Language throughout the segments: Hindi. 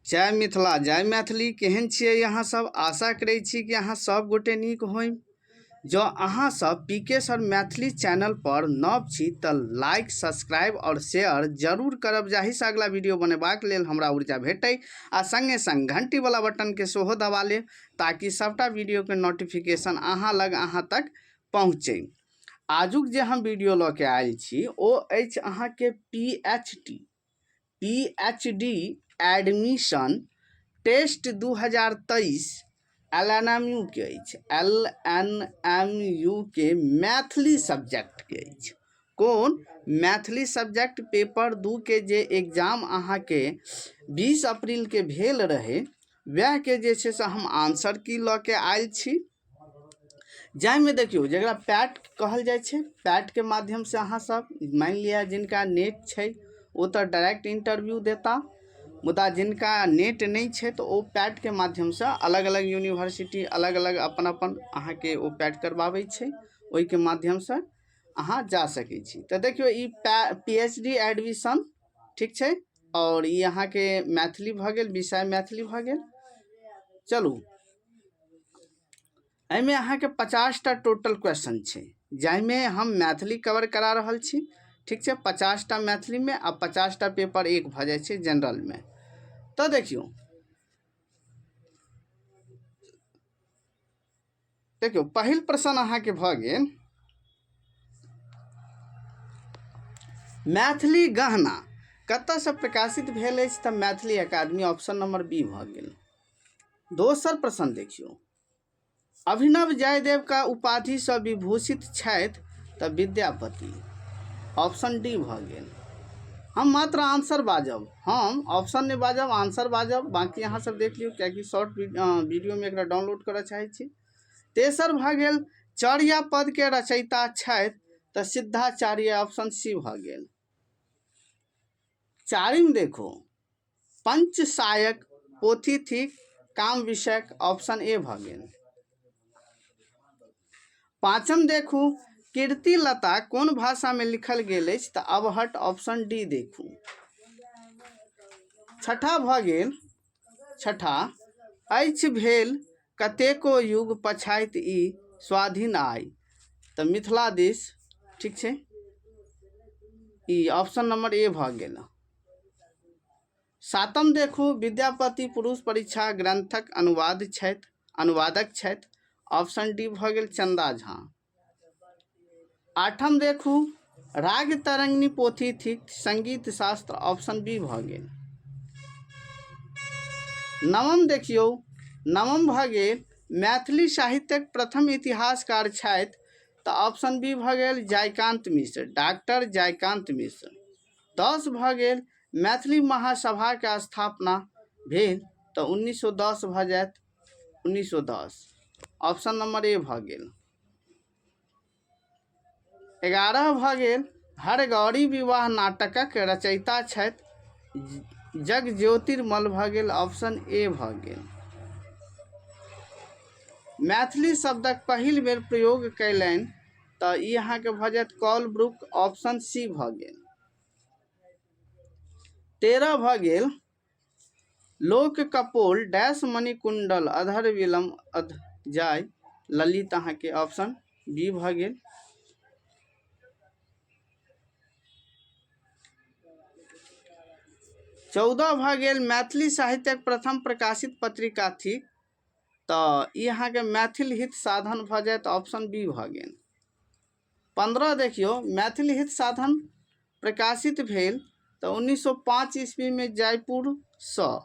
जय मिथिला जय मैथिली। केहन छियै अहाँ सब? आशा करै छी कि अहाँ सब गोटे नीक होइम। जो अहाँ सब पीके सर मैथिली चैनल पर नव छी तऽ लाइक सब्सक्राइब और शेयर जरूर करब, जाहिसँ अगला वीडियो बनेबाक लेल हमरा ऊर्जा भेटै आ संगे संग घंटी वाला बटन के सेहो दबा लेब ताकि सबटा वीडियो के नोटिफिकेशन अहाँ लग अहाँ तक पहुँचे। आजुक जे हम वीडियो लऽ के आयल छी ओ अछि अहाँ के पीएचडी एडमिशन टेस्ट 2023 LNMU के अछि। LNMU के मैथिली सब्जेक्ट के अछि। कौन? मैथिली सब्जेक्ट पेपर 2 के जे एग्जाम अहाँ के 20 अप्रैल के भेल रहे, वह के जे छै से हम आंसर की लऽ के आयल छी। जाहिमे देखियो जरा पैट कहल जाए छै, पैट के माध्यम से अहाँ सब मान लिया जिनका नेट छै वो तो डायरेक्ट इंटरव्यू देता, मुदा जिनका नेट नहीं छै तो वो पैट के माध्यम से अलग अलग यूनिवर्सिटी अलग अलग अपन अपन अहाँ के वो पैट करवाबै छै, ओहि के माध्यम से अहाँ जा सकै छी। तो देखियो ई पीएचडी एडमिशन ठीक छै और ई अहाँ के मैथिली भ गेल, विषय मैथिली भ गेल। चलू एहिमे अहाँ के 50टा टोटल क्वेश्चन छै, जाहिमे हम मैथिली कवर करा रहल छी। ठीक छै, 50टा मैथिली में आ 50टा पेपर 1 भ जाए छै जनरल में। तो देखियो पहिल प्रश्न अहाँ के भ गेल, मैथिली गहना कतऽ से प्रकाशित भेल अछि? तऽ मैथिली अकादमी, ऑप्शन नंबर बी भ गेल। दोसर प्रश्न देखियो, अभिनव जयदेव का उपाधि से विभूषित छथि तऽ विद्यापति, ऑप्शन डी भ गेल। हम मात्र आंसर बाजब, हम ऑप्शन नहीं बाजब, आंसर बाजब, बाकी अहाँ सब देख लियो क्या कि शॉर्ट वीडियो में एकरा डाउनलोड करऽ चाहे छी। तेसर भ गेल, चर्या पद के रचयिता छथि तऽ सिद्धाचार्य, ऑप्शन सी भ गेल। चारिम देखो, पंचसायक पोथी थिक काम विषयक, ऑप्शन ए भ गेल। पांचम देखू, कीर्तिलता कौन भाषा में लिखल गेल अछि? तऽ अबहट, ऑप्शन डी देखू। छठा भ गेल, छठा, अछि भेल कतेको युग पछाति ई स्वाधीन आइ तऽ मिथिला देश, ठीक छै, ई ऑप्शन नंबर ए भ गेल। सातम देखू, विद्यापति पुरुष परीक्षा ग्रंथक अनुवादक छथि, ऑप्शन डी भ गेल चंदा झा। आठम देखू, राग तरंगिणी पोथी थिक संगीत शास्त्र, ऑप्शन बी भ गेल। नवम देखियो, नवम भ गेल, मैथिली साहित्यक प्रथम इतिहासकार छथि तऽ ऑप्शन बी भ गेल जयकांत मिश्र, डॉक्टर जयकांत मिश्र। 10 भ गेल, मैथिली महासभा के स्थापना भेल तऽ 1910 भ जायत, 1910, ऑप्शन नंबर ए भ गेल। 11 भ गेल, हरगौरी विवाह नाटकक रचयिता छथि जगज्योतिर्मल भ गेल, ऑप्शन ए भ गेल। मैथिली शब्दक पहिल बेर प्रयोग कयलनि तऽ ई अहाँ के भ जायत कॉलब्रुक, ऑप्शन सी भ गेल। 13 भ गेल, लोक कपोल डैश मणिकुंडल अधर विलम अध जाय ललित, अहाँ के ऑप्शन बी भ गेल। 14 भ गेल, मैथिली साहित्यक प्रथम प्रकाशित पत्रिका थी तऽ ई अहाँ के मैथिल हित साधन भ जायत, ऑप्शन बी भ गेल। 15 देखियो, मैथिल हित साधन प्रकाशित भेल तऽ 1905 ईस्वी में जयपुर सँ।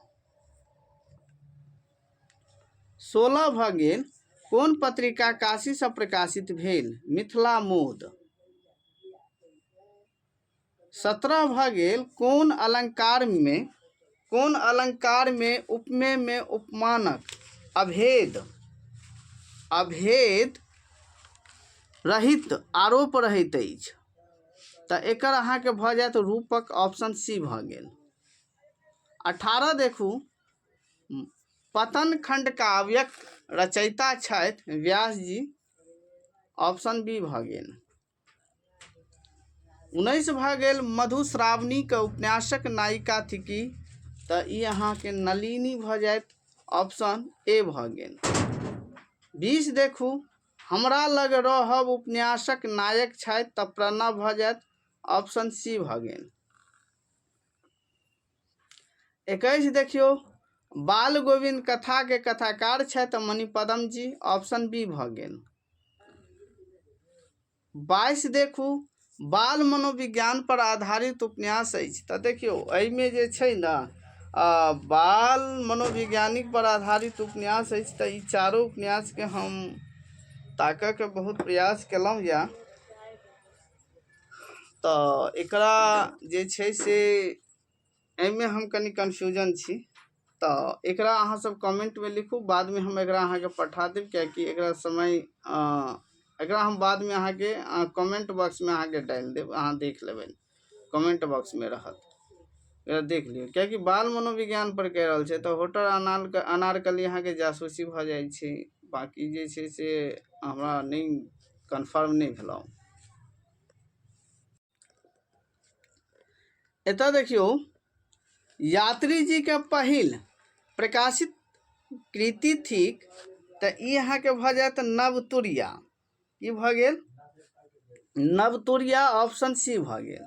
16 भ गेल, कौन पत्रिका काशी से प्रकाशित भेल? मिथिला मोद। 17 भ गेल, कौन अलंकार में उपमेय में उपमानक अभेद रहित आरोप रहित अछि तऽ एकर अहाँ के भ जायत रूपक, ऑप्शन सी भ गेल। 18 देखू, पतन खंड काव्यक रचयिता छथि व्यास जी, ऑप्शन बी भ गेल। 19 भ गेल, मधुश्रावणी के उपन्यासक नायिका थिकी तऽ ई अहाँके नलिनी भऽ जायत, ऑप्शन ए भऽ गेल। 20 देखू, हमरा लग रहब उपन्यासक नायक छथि तऽ प्रणव भऽ जायत, ऑप्शन सी भऽ गेल। 21 देखियौ, बाल गोविंद कथा के कथाकार छथि मणिपदम जी, ऑप्शन बी भऽ गेल। 22 देखू, बाल मनोविज्ञान पर आधारित उपन्यास अछि तऽ देखियौ एहिमे जे छै ने बाल मनोवैज्ञानिक पर आधारित उपन्यास अछि तऽ ई चारो उपन्यास के हम ताकऽ के बहुत प्रयास केलहुँ या तऽ एकरा जे छै से एहिमे हम कनी कन्फ्यूजन छी, तऽ एकरा अहाँ सब कमेंट में लिखू, बाद में हम एकरा अहाँ के पठा देब, कियाकि एकरा समय एकरा हम बाद में अहाँ के कमेंट बॉक्स में अहाँ के डाल देब, अहाँ देख लेबै, कमेंट बॉक्स में रहत, एकरा देख लियौ, कियाकि बाल मनोविज्ञान पर कह रहल छै तऽ होटल अनारकली अहाँ के जासूसी भऽ जाइ छै, बाकी जे छै से हमरा नहीं कन्फर्म नहीं भेलौ। एतऽ देखियौ, यात्री जी के पहिल प्रकाशित कृति थिक तऽ ई अहाँ के भऽ जायत नवतुरिया, की भऽ गेल, नवतुरिया, ऑप्शन सी भऽ गेल।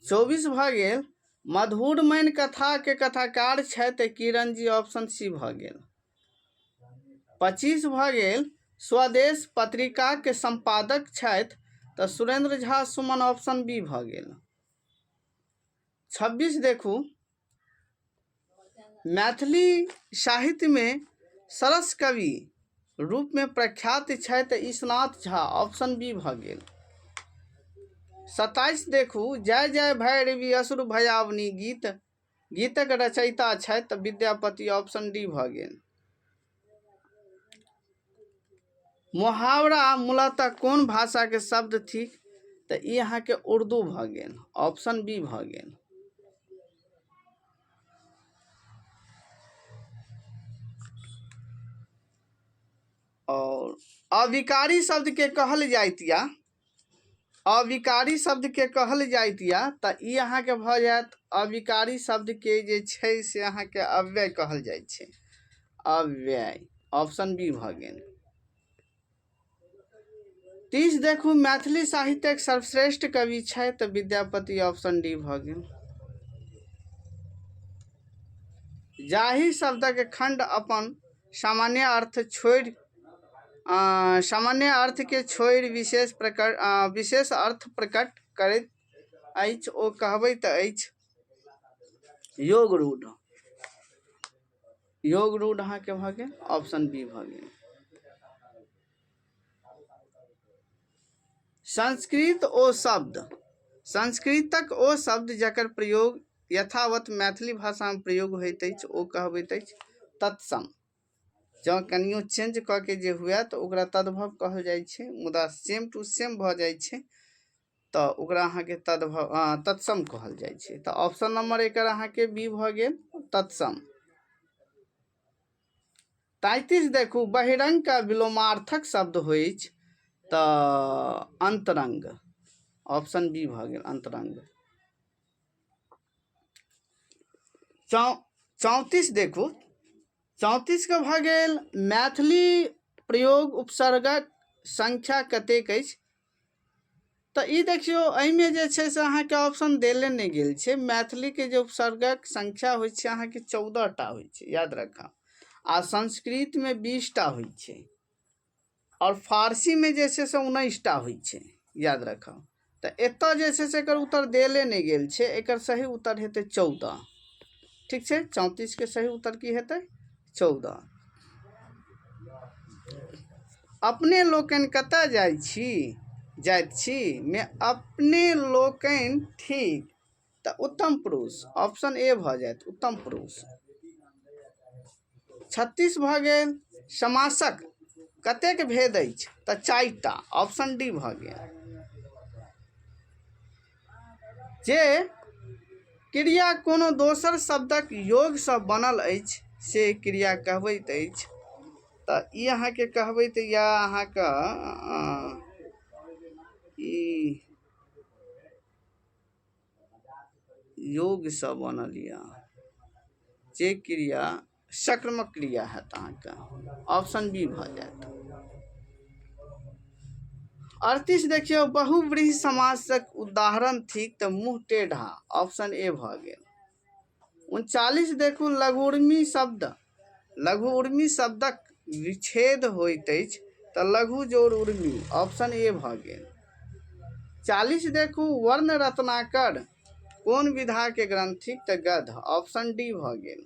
24 भऽ गेल, मधुरमैन कथा के कथाकार छथि किरण जी, ऑप्शन सी भऽ गेल। 25 भऽ गेल, स्वदेश पत्रिका के संपादक छथि तऽ सुरेंद्र झा सुमन, ऑप्शन बी भऽ गेल। 26 देखू, मैथिली साहित्य में सरस कवि रूप में प्रख्यात छथि ईशनाथ झा, ऑप्शन बी भऽ गेल। 27 देखू, जय जय भैरवी असुर भयावनी गीतक रचयिता छथि विद्यापति, ऑप्शन डी भऽ गेल। मुहावरा मूलतः कोन भाषा के शब्द थिक तऽ ई अहाँ के उर्दू भऽ गेल, ऑप्शन बी भऽ गेल। और अविकारी शब्द के कहल जाइत या, अविकारी शब्द के कहल जाइत या तऽ ई अहाँ के भऽ जायत, अविकारी शब्द के जे छै से अहाँ के अव्यय कहल जाइ छै, अव्यय, ऑप्शन बी भऽ गेल। 30 देखू, मैथिली साहित्यक सर्वश्रेष्ठ कवि छथि विद्यापति, ऑप्शन डी भऽ गेल। जाहि शब्दक खंड अपन सामान्य अर्थ के छोड़ि विशेष अर्थ प्रकट करैत अछि ओ कहबैत अछि योग रूढ़, योग रूढ़ अहाँ के भऽ गेल, ऑप्शन बी भऽ गेल। संस्कृतक ओ शब्द जकर प्रयोग यथावत मैथिली भाषा में प्रयोग होइत अछि ओ कहबैत अछि तत्सम। जँ कनियो चेंज कऽ के जे हुए तऽ ओकरा तद्भव कहल जाइ छै, मुदा सेम टू सेम भऽ जाइ छै तऽ ओकरा अहाँ के तत्सम कहल जाइ छै, तऽ ऑप्शन नंबर एकर अहाँ के बी भऽ गेल, तत्सम। 33 देखू, बहिरंग का विलोमार्थक शब्द होइ तऽ अंतरंग, ऑप्शन बी भऽ गेल, अंतरंग। 34 देखू, 34 के भऽ गेल, मैथिली प्रयोग उपसर्गक संख्या कतेक अछि तऽ ई देखियौ एहिमे जे छै से अहाँ के ऑप्शन देले नहीं गेल छै, मैथिली के जे उपसर्गक संख्या होइ छै अहाँ के 14 टा होइ छै, याद रखब, आ संस्कृत में 20 टा होइ छै और फारसी में जे छै से 19 टा होइ छै, याद रखब। तऽ एतऽ जे छै से एकर उत्तर देले नहीं गेल छै, एकर सही उत्तर हेतै 14, ठीक छै, 34 के सही उत्तर की हेतै 14। अपने लोकनि कतऽ जाइत छी में अपने लोकनि ठीक तऽ उत्तम पुरुष, ऑप्शन ए भऽ जायत, उत्तम पुरुष। 36 भऽ गेल, समासक कतेक भेद अछि तऽ 4 टा, ऑप्शन डी भऽ गेल। जे क्रिया कोनो दोसर शब्दक योग से बनल अछि से क्रिया कहबैत अछि तऽ ई अहाँ के कहबैत या अहाँ के योग से बनल या जे क्रिया सक्रमक क्रिया है अहाँके ऑप्शन बी भऽ जायत। 38 देखियौ बहुव्रीहि समासक उदाहरण थिक तऽ मुँह टेढ़ा ऑप्शन ए भऽ गेल। 39 देखू लघुर्मी शब्दक विच्छेद होइत अछि तऽ लघु जोड़ उर्मी ऑप्शन ए भऽ गेल। 40 देखू वर्ण रत्नाकर कोन विधा के ग्रंथिक तऽ गध ऑप्शन डी भऽ गेल।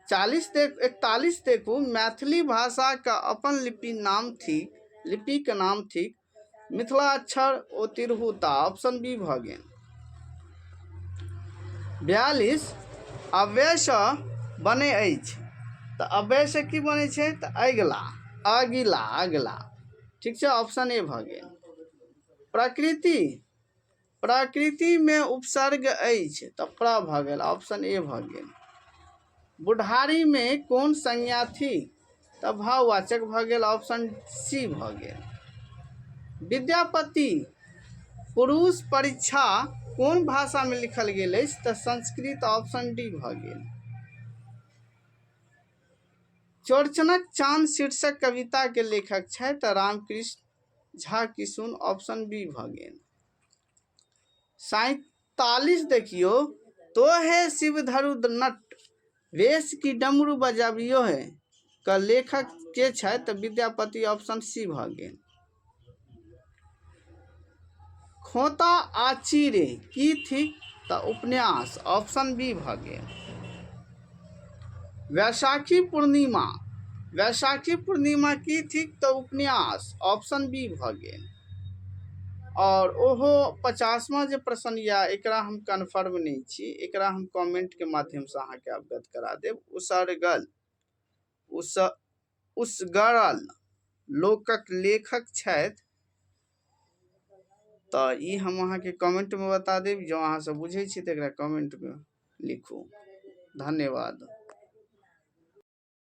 41 देखू मैथिली भाषा का अपन लिपि के नाम थिक मिथिला अक्षर ओ तिरहुता ऑप्शन बी भऽ गेल। 42 अव्यय सँ बनै अछि तऽ अव्यय से की बनै छै तऽ अगिला ठीक छै ऑप्शन ए भऽ गेल। प्रकृति में उपसर्ग अछि तऽ प्र भऽ गेल ऑप्शन ए भऽ गेल। बुढ़ारी में कोन संज्ञा थी तऽ भाववाचक भऽ गेल ऑप्शन सी भऽ गेल। विद्यापति पुरुष परीक्षा कोन भाषा में लिखल गेल अछि तऽ संस्कृत ऑप्शन डी भऽ गेल। चौड़चनक चाँद शीर्षक कविता के लेखक छै तऽ रामकृष्ण झा किशुन ऑप्शन बी भऽ गेल। 47 देखियो तो है शिव धरु नट वेश की डमरू बजाबियो है का लेखक के छै तऽ विद्यापति ऑप्शन सी भऽ गेल। खोता आचिरे की थिक तऽ उपन्यास ऑप्शन बी भऽ गेल। वैशाखी पूर्णिमा की थिक तऽ उपन्यास ऑप्शन बी भऽ गेल। और ओहो 50वां जे प्रश्न या एकरा हम कन्फर्म नहीं छी, एकरा हम कमेंट के माध्यम से अहाँ के अवगत करा देब। उसगरल लोकक लेखक छथि तऽ ई हम अहाँ के कमेंट में बता देब। जो अहाँ सब बुझे छी तऽ एकरा कमेंट में लिखू। धन्यवाद।